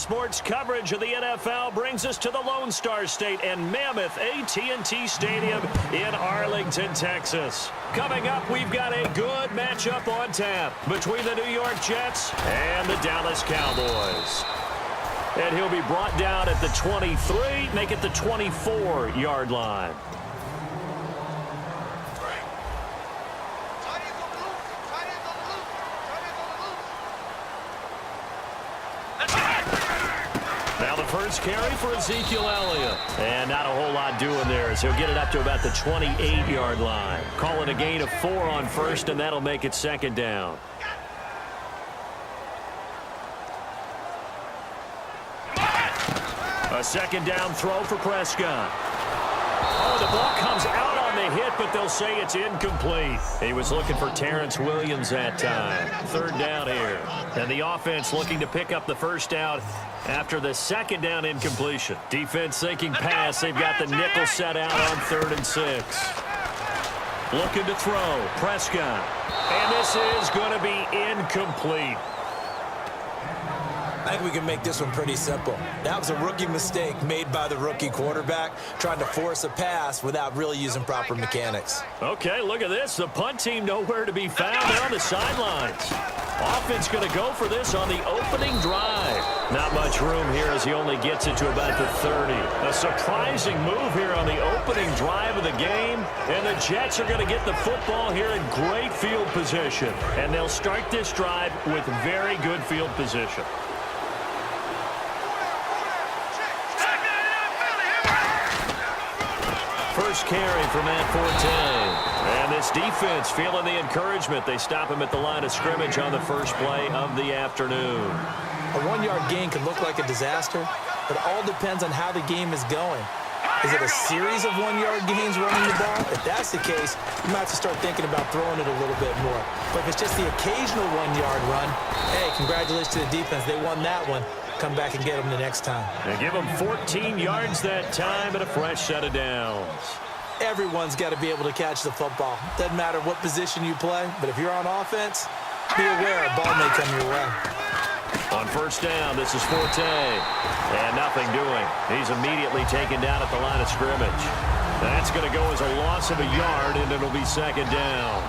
sports coverage of the NFL brings us to the Lone Star State and Mammoth AT&T Stadium in Arlington, Texas. Coming up, we've got a good matchup on tap between the New York Jets and the Dallas Cowboys. And he'll be brought down at the 23, make it the 24-yard line. Now the first carry for Ezekiel Elliott. And not a whole lot doing there as he'll get it up to about the 28-yard line. Calling a gain of 4 on first, and that'll make it second down. A second down throw for Prescott. Oh, the ball comes out on the hit, but they'll say it's incomplete. He was looking for Terrence Williams that time. Third down here. And the offense looking to pick up the first down after the second down incompletion. Defense thinking pass. They've got the nickel set out on 3rd and 6. Looking to throw. Prescott. And this is going to be incomplete. I think we can make this one pretty simple. That was a rookie mistake made by the rookie quarterback, trying to force a pass without really using proper mechanics. Okay, look at this. The punt team nowhere to be found. They're on the sidelines. Offense going to go for this on the opening drive. Not much room here as he only gets it to about the 30. A surprising move here on the opening drive of the game. And the Jets are going to get the football here in great field position. And they'll start this drive with very good field position. First carry for Matt Forte. And this defense feeling the encouragement. They stop him at the line of scrimmage on the first play of the afternoon. A 1-yard gain can look like a disaster, but it all depends on how the game is going. Is it a series of 1-yard gains running the ball? If that's the case, you might have to start thinking about throwing it a little bit more. But if it's just the occasional 1-yard run, hey, congratulations to the defense. They won that one. Come back and get them the next time. They give them 14 yards that time and a fresh set of downs. Everyone's got to be able to catch the football. Doesn't matter what position you play, but if you're on offense, be aware a ball may come your way. On first down, this is Forte. And nothing doing. He's immediately taken down at the line of scrimmage. That's going to go as a loss of a yard, and it'll be second down.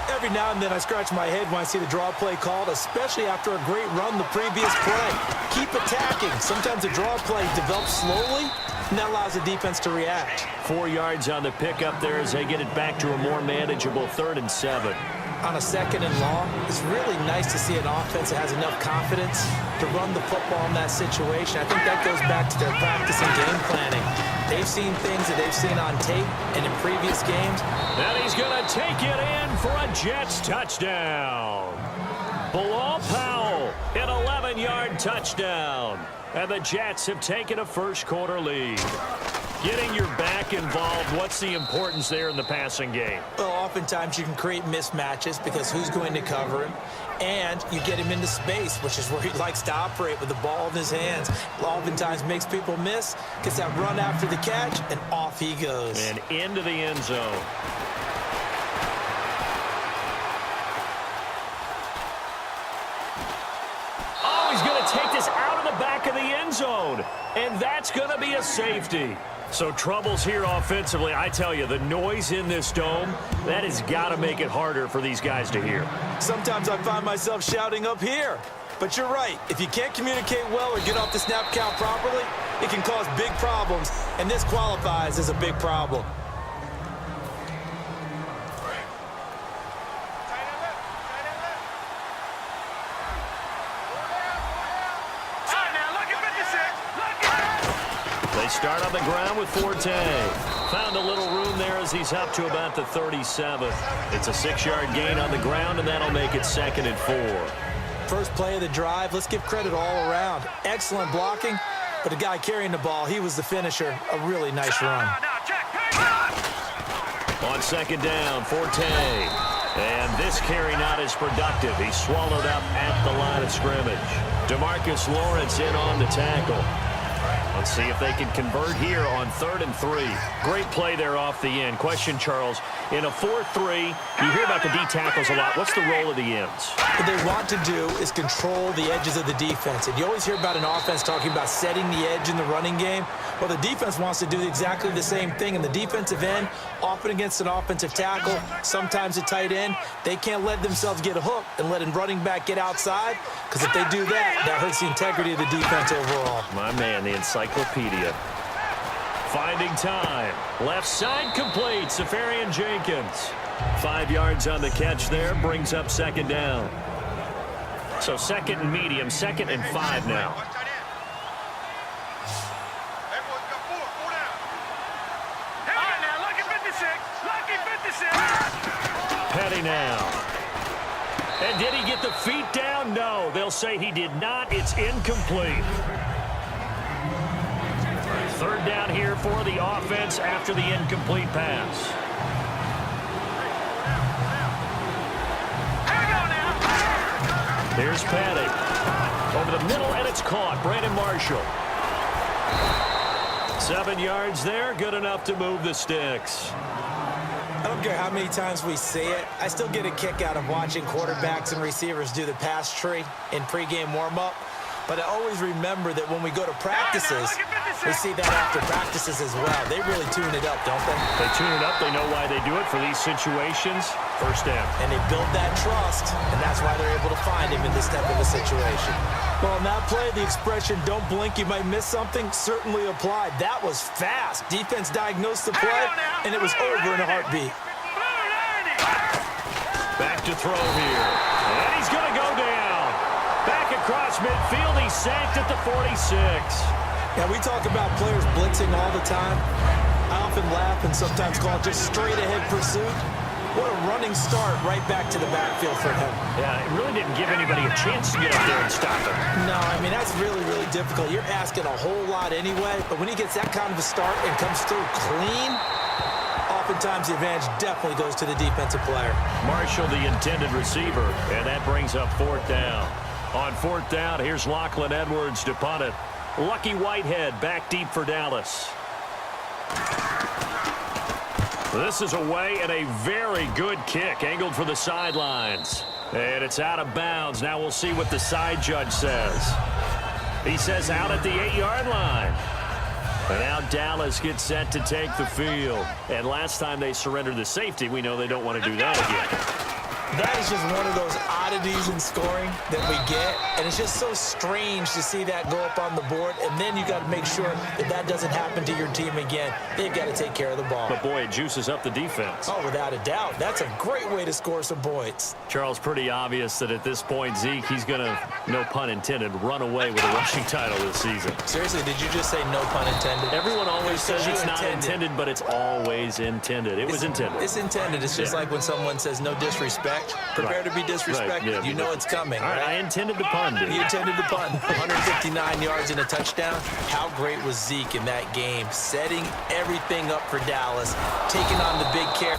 Every now and then I scratch my head when I see the draw play called, especially after a great run the previous play. Keep attacking. Sometimes the draw play develops slowly, and that allows the defense to react. 4 yards on the pickup there as they get it back to a more manageable 3rd and 7. On a 2nd and long, it's really nice to see an offense that has enough confidence to run the football in that situation. I think that goes back to their practice and game planning. They've seen things that they've seen on tape and in previous games. And he's going to take it in for a Jets touchdown. Bilal Powell, an 11-yard touchdown. And the Jets have taken a first-quarter lead. Getting your back involved, what's the importance there in the passing game? Well, oftentimes you can create mismatches because who's going to cover him? And you get him into space, which is where he likes to operate with the ball in his hands. Oftentimes makes people miss, gets that run after the catch, and off he goes. And into the end zone. Oh, he's going to take this out of the back of the end zone. And that's going to be a safety. So troubles here offensively. I tell you, the noise in this dome, that has got to make it harder for these guys to hear. Sometimes I find myself shouting up here. But you're right. If you can't communicate well or get off the snap count properly, it can cause big problems. And this qualifies as a big problem. They start on the ground with Forte. Found a little room there as he's up to about the 37. It's a 6-yard gain on the ground, and that'll make it 2nd and 4. First play of the drive, let's give credit all around. Excellent blocking, but the guy carrying the ball, he was the finisher. A really nice run. On 2nd down, Forte. And this carry not as productive. He's swallowed up at the line of scrimmage. DeMarcus Lawrence in on the tackle. Let's see if they can convert here on 3rd and 3. Great play there off the end. Question, Charles, in a 4-3, you hear about the D tackles a lot. What's the role of the ends? What they want to do is control the edges of the defense. And you always hear about an offense talking about setting the edge in the running game. Well, the defense wants to do exactly the same thing. In the defensive end, often against an offensive tackle, sometimes a tight end, they can't let themselves get hooked and let a running back get outside, because if they do that, that hurts the integrity of the defense overall. My man, the encyclopedia. Finding time. Left side complete. Safarian Jenkins. 5 yards on the catch there. Brings up 2nd down. So 2nd and medium. 2nd and 5 now. Petty now. And did he get the feet down? No. They'll say he did not. It's incomplete. 3rd down here for the offense after the incomplete pass. Here's Petty. Over the middle, and it's caught. Brandon Marshall. 7 yards there. Good enough to move the sticks. I don't care how many times we see it. I still get a kick out of watching quarterbacks and receivers do the pass tree in pregame warm-up. But I always remember that when we go to practices, we see that after practices as well. They really tune it up, don't they? They tune it up. They know why they do it for these situations. 1st down. And they build that trust, and that's why they're able to find him in this type of a situation. Well, on that play, the expression, don't blink, you might miss something, certainly applied. That was fast. Defense diagnosed the play, and it was over in a heartbeat. Back to throw here. And he's going to go down. Back across midfield, he's sacked at the 46. Yeah, we talk about players blitzing all the time. I often laugh and sometimes call it just straight-ahead pursuit. What a running start right back to the backfield for him. Yeah, it really didn't give anybody a chance to get up there and stop him. No, I mean, that's really, really difficult. You're asking a whole lot anyway, but when he gets that kind of a start and comes through clean, oftentimes the advantage definitely goes to the defensive player. Marshall, the intended receiver, and that brings up 4th down. On 4th down, here's Lachlan Edwards to punt it. Lucky Whitehead back deep for Dallas. This is away and a very good kick, angled for the sidelines. And it's out of bounds. Now we'll see what the side judge says. He says out at the 8-yard line. And now Dallas gets set to take the field. And last time they surrendered the safety, we know they don't want to do that again. That is just one of those oddities in scoring that we get, and it's just so strange to see that go up on the board, and then you got to make sure that that doesn't happen to your team again. They've got to take care of the ball. But, boy, it juices up the defense. Oh, without a doubt. That's a great way to score some points. Charles, pretty obvious that at this point, Zeke, he's going to, no pun intended, run away with a rushing title this season. Seriously, did you just say no pun intended? Everyone always says it's not intended, but it's always intended. It was intended. It's intended. It's just like when someone says no disrespect. Prepare to be disrespected. Right. Yeah, you know it's coming. All right, I intended the pun, dude. You intended the pun. 159 yards and a touchdown. How great was Zeke in that game, setting everything up for Dallas, taking on the big care.